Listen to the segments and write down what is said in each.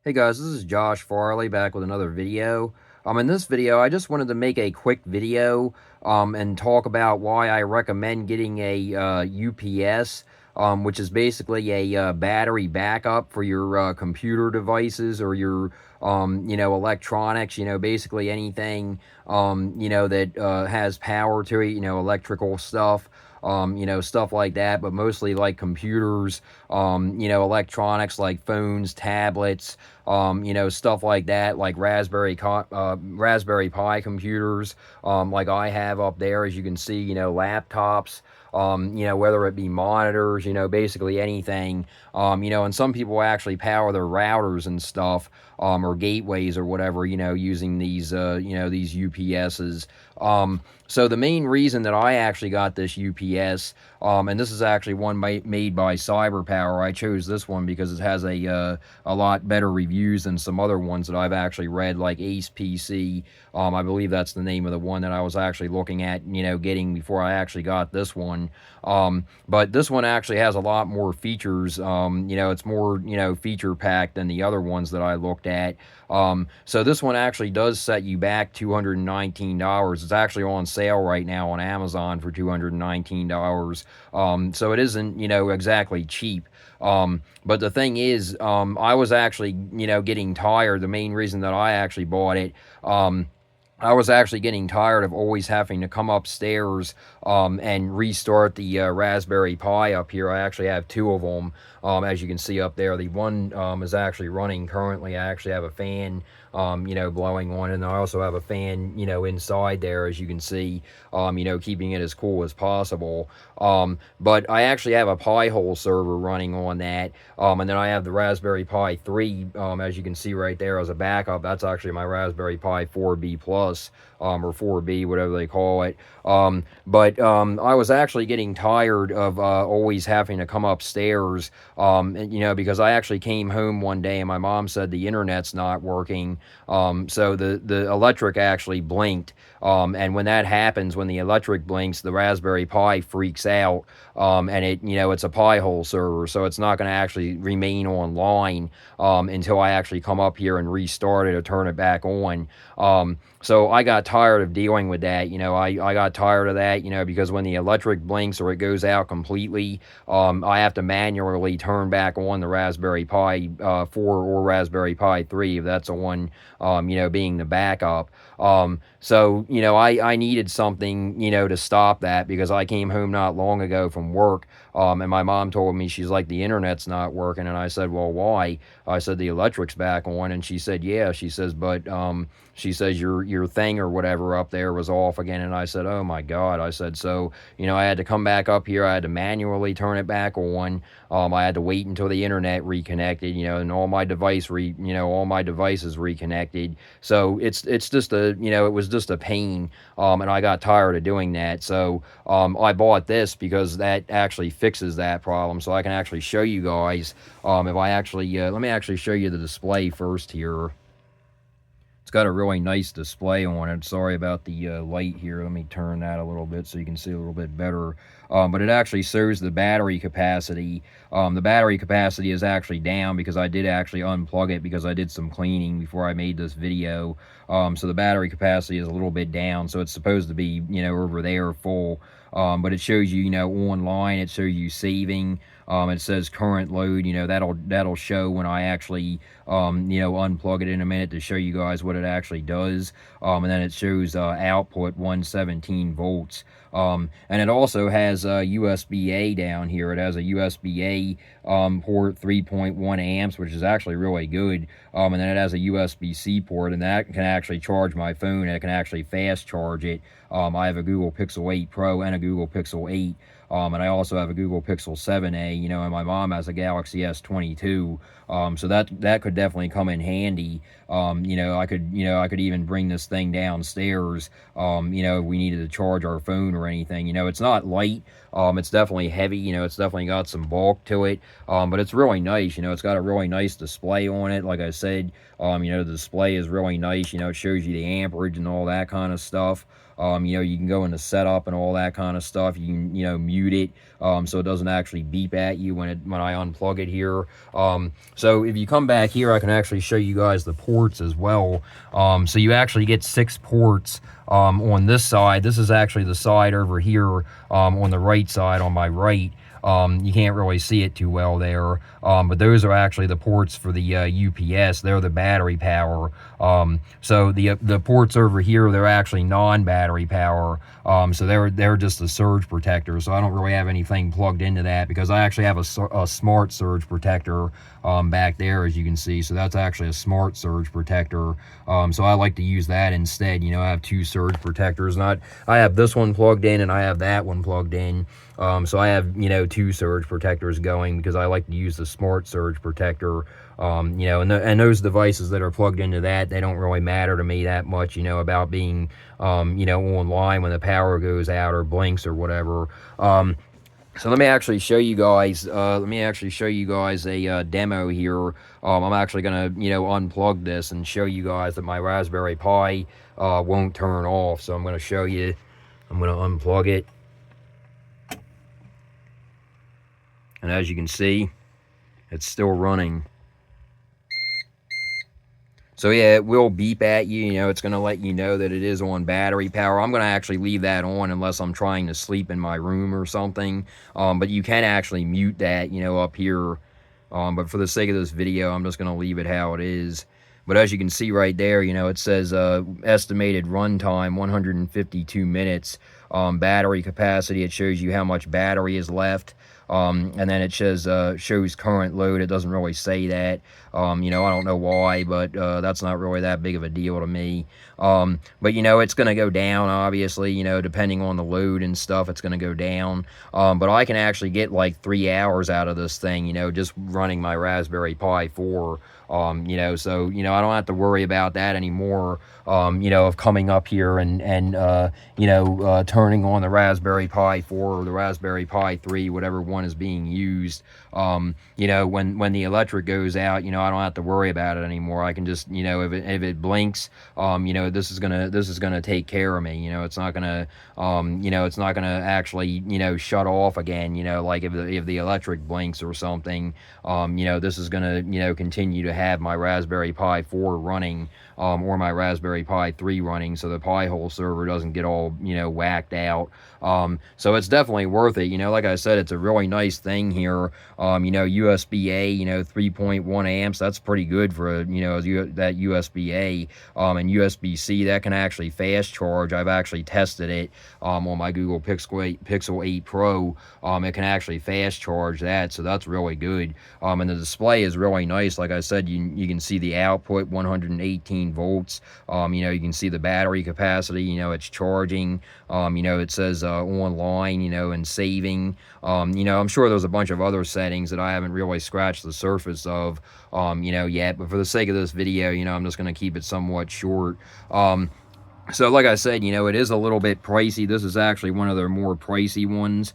Hey guys, this is Josh Farley back with another video. In this video, I just wanted to make a quick video and talk about why I recommend getting a UPS, which is basically a battery backup for your computer devices or your electronics. Basically anything that has power to it. Electrical stuff. Stuff like that, but mostly like computers, electronics like phones, tablets, stuff like that, like Raspberry Pi computers, like I have up there, as you can see, laptops, whether it be monitors, basically anything, and some people actually power their routers and stuff, or gateways or whatever, using these UPSs. So the main reason that I actually got this UPS, and this is actually one made by CyberPower. I chose this one because it has a lot better reviews than some other ones that I've actually read, like Ace PC. I believe that's the name of the one that I was actually looking at, getting before I actually got this one. But this one actually has a lot more features. It's more, feature packed than the other ones that I looked at. So this one actually does set you back $219. It's actually on sale right now on Amazon for $219. So it isn't, exactly cheap. But the thing is, I was actually, getting tired. The main reason that I actually bought it, I was actually getting tired of always having to come upstairs and restart the Raspberry Pi up here. I actually have two of them, as you can see up there. The one is actually running currently. I actually have a fan, blowing on it, and I also have a fan, inside there, as you can see, keeping it as cool as possible. But I actually have a Pi-hole server running on that, and then I have the Raspberry Pi 3, as you can see right there as a backup. That's actually my Raspberry Pi 4B Plus, or 4B, whatever they call it. But I was actually getting tired of always having to come upstairs, because I actually came home one day and my mom said the internet's not working. So the electric actually blinked. And when that happens, when the electric blinks, the Raspberry Pi freaks out, and it's a Pi-hole server, so it's not going to actually remain online until I actually come up here and restart it or turn it back on. So I got tired of dealing with that. I got tired of that, because when the electric blinks or it goes out completely, I have to manually turn back on the Raspberry Pi 4 or Raspberry Pi 3, if that's the one, being the backup. So, I needed something, to stop that, because I came home not long ago from work, and my mom told me, she's like, the internet's not working. And I said, well, why? I said, the electric's back on. And she said, yeah. She says, but she says your thing or whatever up there was off again. And I said, oh my God. I said, so, I had to come back up here. I had to manually turn it back on. I had to wait until the internet reconnected, and all my all my devices reconnected. So it's just it was just a pain. And I got tired of doing that. So I bought this because that actually fixes that problem. So I can actually show you guys, if I actually, let me actually show you the display first here. It's got a really nice display on it. Sorry about the light here. Let me turn that a little bit so you can see a little bit better. But it actually shows the battery capacity. The battery capacity is actually down because I did actually unplug it because I did some cleaning before I made this video. So the battery capacity is a little bit down. So it's supposed to be, over there full. But it shows you, online, it shows you saving. It says current load, that'll show when I actually, unplug it in a minute to show you guys what it actually does. And then it shows output 117 volts. And it also has USB-A down here. It has a USB-A port, 3.1 amps, which is actually really good. And then it has a USB-C port, and that can actually charge my phone, and it can actually fast charge it. I have a Google Pixel 8 Pro and a Google Pixel 8. And I also have a Google Pixel 7a, and my mom has a Galaxy S22. So that could definitely come in handy. I could even bring this thing downstairs, if we needed to charge our phone or anything. It's not light. It's definitely heavy. It's definitely got some bulk to it. But it's really nice. It's got a really nice display on it. Like I said, the display is really nice. It shows you the amperage and all that kind of stuff. You know, you can go into setup and all that kind of stuff. You can, you know, mute it so it doesn't actually beep at you when I unplug it here. So if you come back here, I can actually show you guys the ports as well. So you actually get 6 ports on this side. This is actually the side over here on the right side, on my right. You can't really see it too well there, but those are actually the ports for the UPS. They're the battery power. So the ports over here, they're actually non-battery power. So they're just a surge protector. So I don't really have anything plugged into that because I actually have a smart surge protector back there, as you can see. So that's actually a smart surge protector. So I like to use that instead. You know, I have 2 surge protectors, and I have this one plugged in and I have that one plugged in. So I have, you know, 2 surge protectors going because I like to use the smart surge protector. You know, and those devices that are plugged into that, they don't really matter to me that much, you know, about being, you know, online when the power goes out or blinks or whatever. So let me actually show you guys, a demo here. I'm actually going to, you know, unplug this and show you guys that my Raspberry Pi won't turn off. So I'm going to show you, I'm going to unplug it. And as you can see, it's still running. So yeah, it will beep at you, you know, it's going to let you know that it is on battery power. I'm going to actually leave that on unless I'm trying to sleep in my room or something. But you can actually mute that, you know, up here. But for the sake of this video, I'm just going to leave it how it is. But as you can see right there, you know, it says estimated runtime 152 minutes. Battery capacity, it shows you how much battery is left. And then it shows current load. It doesn't really say that. You know, I don't know why, but that's not really that big of a deal to me. But, you know, it's going to go down, obviously, you know, depending on the load and stuff, it's going to go down. But I can actually get like 3 hours out of this thing, you know, just running my Raspberry Pi 4. You know, so, you know, I don't have to worry about that anymore, you know, of coming up here and you know, turning on the Raspberry Pi 4 or the Raspberry Pi 3, whatever one is being used. You know, when the electric goes out, you know, I don't have to worry about it anymore. I can just, you know, if it blinks, you know, this is gonna take care of me. You know, it's not gonna, you know, it's not gonna actually, you know, shut off again. You know, like if the electric blinks or something, you know, this is gonna, you know, continue to have my Raspberry Pi 4 running, or my Raspberry Pi 3 running, so the Pi-hole server doesn't get all, you know, whacked out. So it's definitely worth it. You know, like I said, it's a really nice thing here. You know, USB-A, you know, 3.1 amps, that's pretty good for a, you know, that USB-A. And USB-C, that can actually fast charge. I've actually tested it on my Google Pixel 8 Pro. It can actually fast charge that, so that's really good. And the display is really nice. Like I said, you can see the output, 118 volts. You know, you can see the battery capacity, you know, it's charging. You know, it says online, you know, and saving. You know, I'm sure there's a bunch of other settings that I haven't really scratched the surface of, you know, yet. But for the sake of this video, you know, I'm just going to keep it somewhat short. So like I said, you know, it is a little bit pricey. This is actually one of their more pricey ones.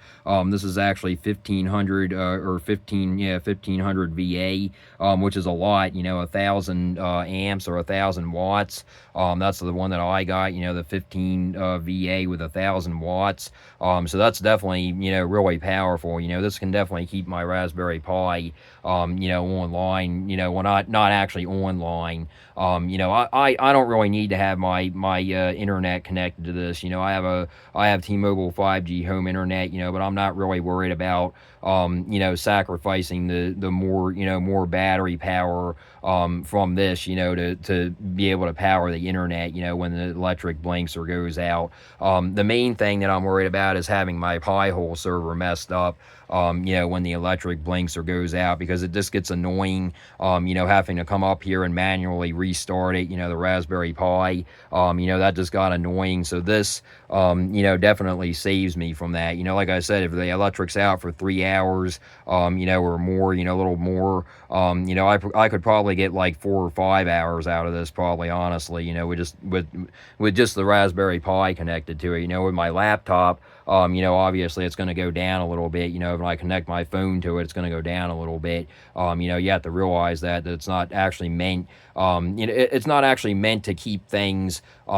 This is actually 1500 1500 VA, which is a lot, you know, 1000 amps or 1000 watts. That's the one that I got, you know, the 15 VA with 1000 watts. So that's definitely, you know, really powerful. You know, this can definitely keep my Raspberry Pi, you know, online, you know, well, not actually online. You know, I don't really need to have my internet connected to this. You know, I have T-Mobile 5G home internet, you know, but I'm not really worried about, you know, sacrificing the more, you know, more battery power from this, you know, to be able to power the internet, you know, when the electric blinks or goes out. The main thing that I'm worried about is having my Pi-hole server messed up, you know, when the electric blinks or goes out, because it just gets annoying, you know, having to come up here and manually restart it, you know, the Raspberry Pi, you know, that just got annoying. So this, you know, definitely saves me from that. You know, like I said, if the electric's out for 3 hours, you know, or more, you know, a little more. You know, I could probably get like 4 or 5 hours out of this, probably, honestly, you know, with just the Raspberry Pi connected to it. You know, with my laptop, you know, obviously it's going to go down a little bit. You know, when I connect my phone to it, it's going to go down a little bit. You know, you have to realize that it's not actually meant, you know, it's not actually meant to keep things, you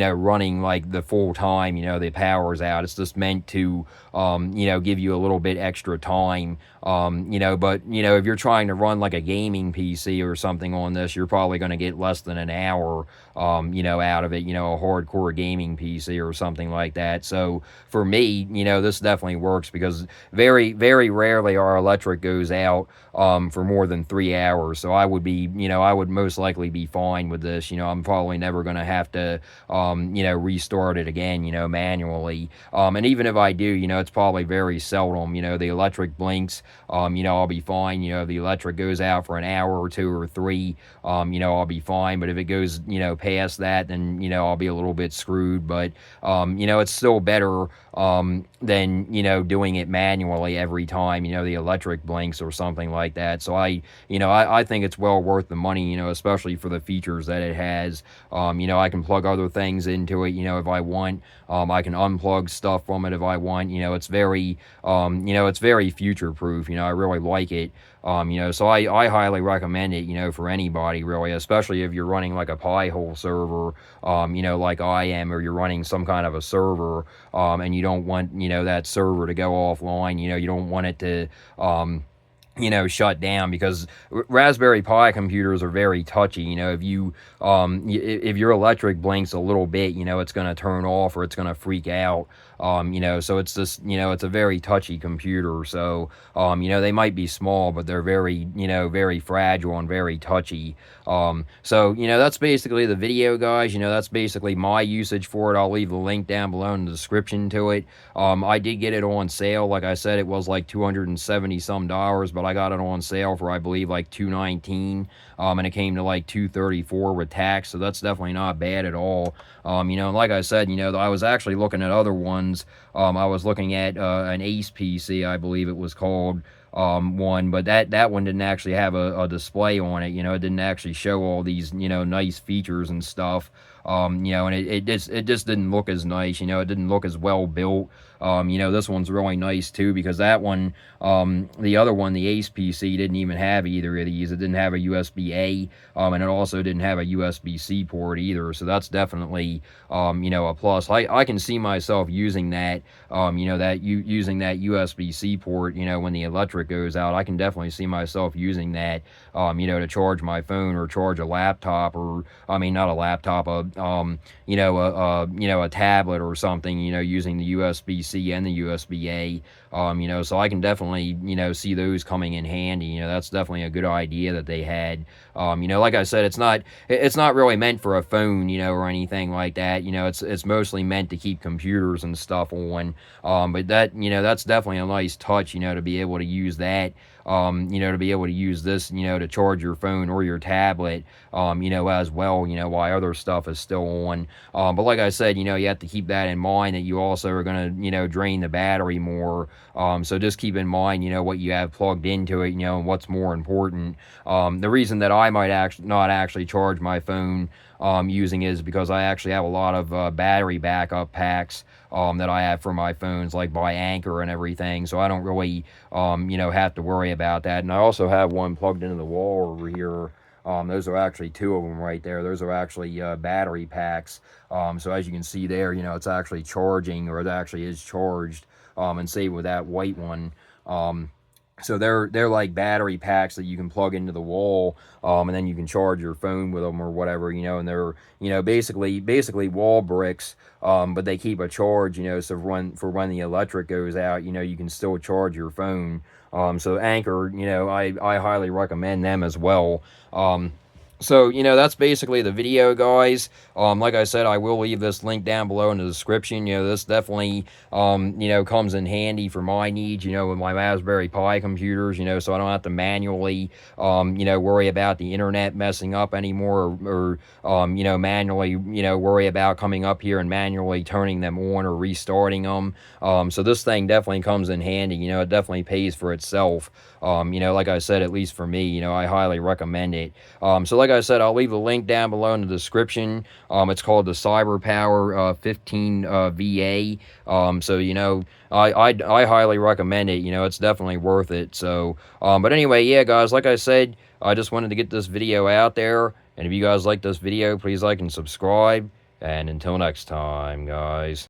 know, running like the full time, you know, the power's out. It's just meant to, you know, give you a little bit extra time. You know, but, you know, if you're trying to run like a gaming PC or something on this, you're probably going to get less than an hour, you know, out of it, you know, a hardcore gaming PC or something like that. So for me, you know, this definitely works because very, very rarely our electric goes out, for more than 3 hours. So I would be, you know, I would most likely be fine with this. You know, I'm probably never going to have to, you know, restart it again, you know, manually. And even if I do, you know, it's probably very seldom. You know, the electric blinks, you know, I'll be fine. You know, if the electric goes out for an hour or two or three, you know, I'll be fine. But if it goes, you know, past that, then, you know, I'll be a little bit screwed. But, you know, it's still better, than, you know, doing it manually every time, you know, the electric blinks or something like that. So you know, I think it's well worth the money, you know, especially for the features that it has. You know, I can plug other things into it, you know, if I want. I can unplug stuff from it if I want. You know, it's very, you know, it's very future proof. You know, I really like it. You know, so I highly recommend it, you know, for anybody really, especially if you're running like a Pi-hole server, you know, like I am, or you're running some kind of a server, and you don't want, you know, that server to go offline. You know, you don't want it to, you know, shut down, because Raspberry Pi computers are very touchy. You know, if you, if your electric blinks a little bit, you know, it's going to turn off or it's going to freak out. You know, so it's just, you know, it's a very touchy computer. So, you know, they might be small, but they're very, you know, very fragile and very touchy. So, you know, that's basically the video, guys. You know, that's basically my usage for it. I'll leave the link down below in the description to it. I did get it on sale. Like I said, it was like $270 some, but I got it on sale for, I believe, like $219, and it came to like $234 with tax. So that's definitely not bad at all. You know, like I said, you know, I was actually looking at other ones. I was looking at an Ace PC, I believe it was called, one, but that one didn't actually have a display on it. You know, it didn't actually show all these, you know, nice features and stuff. You know, and it just didn't look as nice. You know, it didn't look as well built. You know, this one's really nice too, because that one, the other one, the Ace PC, didn't even have either of these. It didn't have a USB-A, and it also didn't have a USB-C port either. So that's definitely, you know, a plus. I can see myself using that, you know, using that USB-C port, you know, when the electric goes out. I can definitely see myself using that, you know, to charge my phone or charge a laptop, or, I mean, not a laptop, you know, a tablet or something, you know, using the USB-C and the USB-A. You know, so I can definitely, you know, see those coming in handy. You know, that's definitely a good idea that they had. You know, like I said, it's not really meant for a phone, you know, or anything like that. You know, it's mostly meant to keep computers and stuff on. But that, you know, that's definitely a nice touch, you know, to be able to use that. You know, to be able to use this, you know, to charge your phone or your tablet, you know, as well, you know, while other stuff is still on. But like I said, you know, you have to keep that in mind, that you also are going to, you know, drain the battery more. So just keep in mind, you know, what you have plugged into it, you know, and what's more important. The reason that I might not actually charge my phone, using it is because I actually have a lot of battery backup packs, that I have for my phones, like by Anker and everything. So I don't really, you know, have to worry about that. And I also have one plugged into the wall over here. Those are actually two of them right there. Those are actually battery packs. So as you can see there, you know, it's actually charging, or it actually is charged. And same with that white one. So they're like battery packs that you can plug into the wall, and then you can charge your phone with them or whatever, you know. And they're, you know, basically wall bricks, but they keep a charge, you know. So for when the electric goes out, you know, you can still charge your phone. So Anker, you know, I highly recommend them as well. So, that's basically the video, guys. Like I said, I will leave this link down below in the description. This definitely, comes in handy for my needs, with my Raspberry Pi computers, so I don't have to manually, worry about the internet messing up anymore, or manually, worry about coming up here and manually turning them on or restarting them. So this thing definitely comes in handy. It definitely pays for itself. Like I said, at least for me, I highly recommend it. So like I said, I'll leave a link down below in the description. It's called the CyberPower 15 VA. So I highly recommend it. It's definitely worth it. So, but anyway, yeah, guys, like I said, I just wanted to get this video out there. And if you guys like this video, please like and subscribe. And until next time, guys.